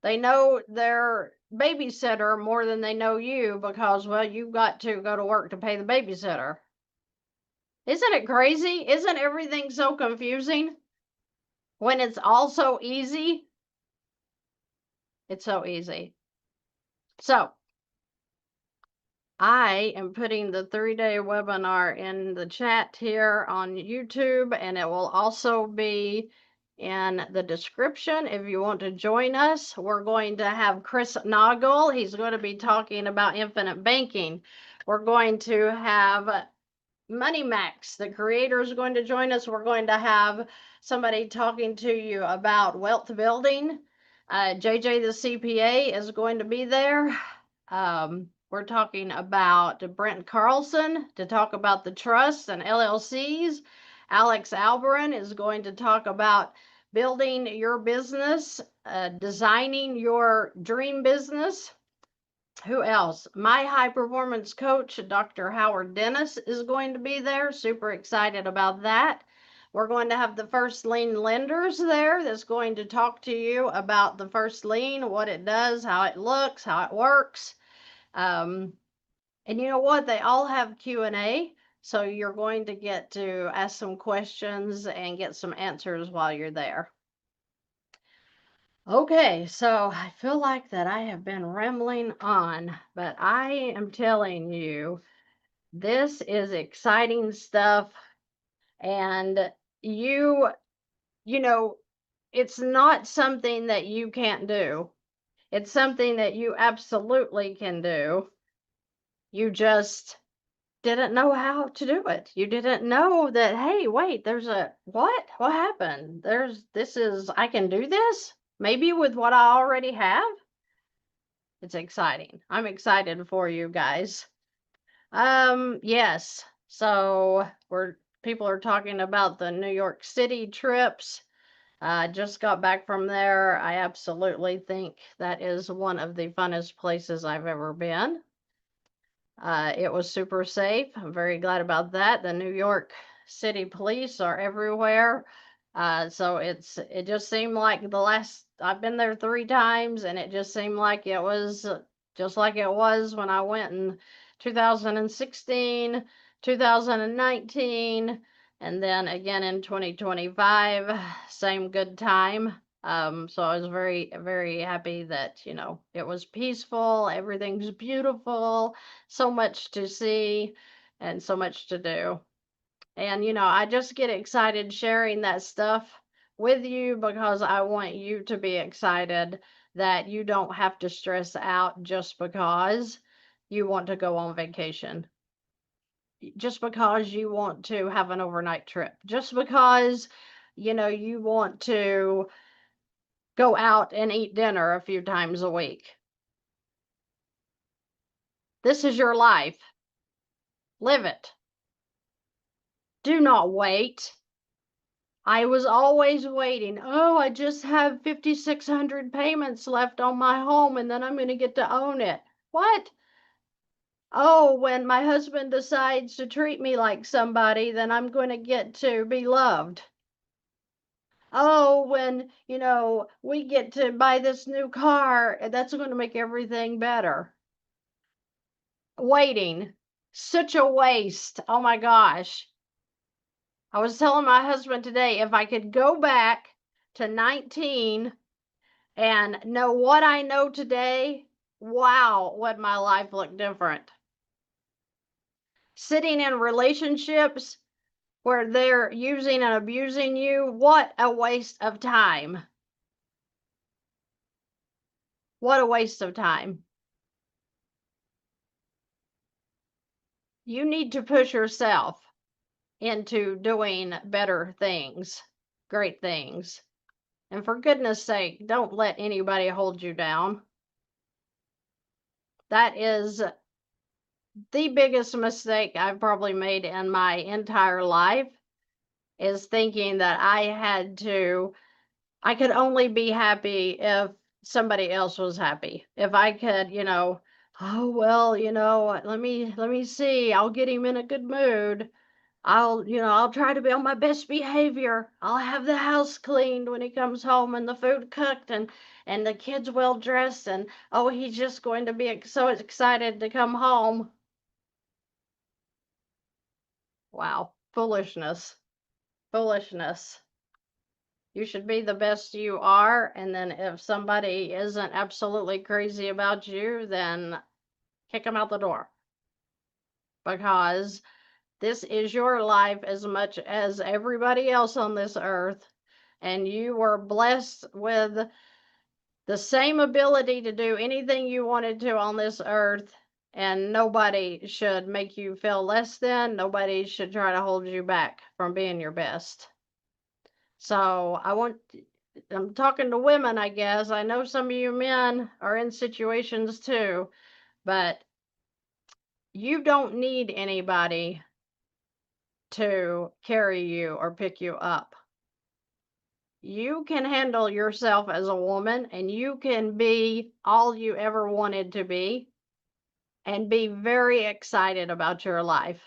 They know their babysitter more than they know you because, well, you've got to go to work to pay the babysitter. Isn't it crazy? Isn't everything so confusing when it's all so easy? It's so easy. So, I am putting the 3-day webinar in the chat here on YouTube, and it will also be in the description if you want to join us. We're going to have Chris Noggle. He's going to be talking about infinite banking. We're going to have Money Max, the creator, is going to join us. We're going to have somebody talking to you about wealth building. JJ the CPA is going to be there. We're talking about Brent Carlson to talk about the trusts and LLCs. Alex Alberin is going to talk about building your business, designing your dream business. Who else? My high performance coach, Dr. Howard Dennis, is going to be there. Super excited about that. We're going to have the first lien lenders there that's going to talk to you about the first lien, what it does, how it looks, how it works. And you know what? They all have Q&A, so you're going to get to ask some questions and get some answers while you're there. Okay, so I feel like that I have been rambling on, but I am telling you, this is exciting stuff. And you know, it's not something that you can't do. It's something that you absolutely can do. You just didn't know how to do it. You didn't know that, hey, wait, there's a what? What happened? I can do this? Maybe with what I already have? It's exciting. I'm excited for you guys. Yes. So people are talking about the New York City trips. I just got back from there. I absolutely think that is one of the funnest places I've ever been. It was super safe. I'm very glad about that. The New York City police are everywhere. So it just seemed like I've been there 3 times, and it just seemed like it was just like it was when I went in 2016, 2019, and then again in 2025. Same good time. So I was very, very happy that, it was peaceful, everything's beautiful, so much to see and so much to do. And, I just get excited sharing that stuff with you because I want you to be excited that you don't have to stress out just because you want to go on vacation, just because you want to have an overnight trip, just because, you want to go out and eat dinner a few times a week. This is your life. Live it. Do not wait. I was always waiting. Oh, I just have 5,600 payments left on my home and then I'm going to get to own it. What? Oh, when my husband decides to treat me like somebody, then I'm going to get to be loved. Oh, when, we get to buy this new car, that's going to make everything better. Waiting. Such a waste. Oh my gosh. I was telling my husband today, if I could go back to 19 and know what I know today, wow, would my life look different. Sitting in relationships where they're using and abusing you, what a waste of time. What a waste of time. You need to push yourself into doing better things, great things. And for goodness sake, don't let anybody hold you down. That is the biggest mistake I've probably made in my entire life, is thinking that I could only be happy if somebody else was happy. If I could, oh, well, let me see, I'll get him in a good mood. I'll try to be on my best behavior. I'll have the house cleaned when he comes home and the food cooked and the kids well dressed and oh, he's just going to be so excited to come home. Wow, foolishness. Foolishness. You should be the best you are, and then if somebody isn't absolutely crazy about you, then kick them out the door because this is your life as much as everybody else on this earth, and you were blessed with the same ability to do anything you wanted to on this earth, and nobody should make you feel less than. Nobody should try to hold you back from being your best. So I'm talking to women, I guess. I know some of you men are in situations too, but you don't need anybody to carry you or pick you up. You can handle yourself as a woman and you can be all you ever wanted to be and be very excited about your life.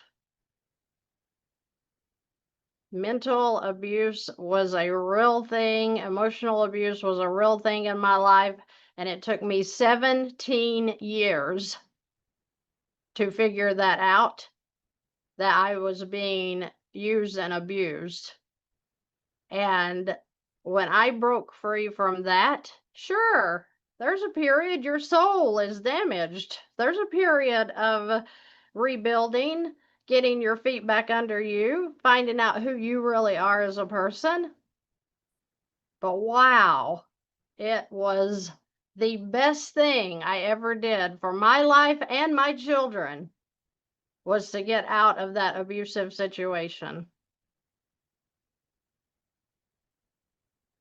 Mental abuse was a real thing, emotional abuse was a real thing in my life, and it took me 17 years to figure that out, that I was being used and abused. And when I broke free from that, sure, there's a period your soul is damaged. There's a period of rebuilding, getting your feet back under you, finding out who you really are as a person. But wow, it was the best thing I ever did for my life and my children was to get out of that abusive situation.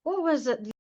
What was it?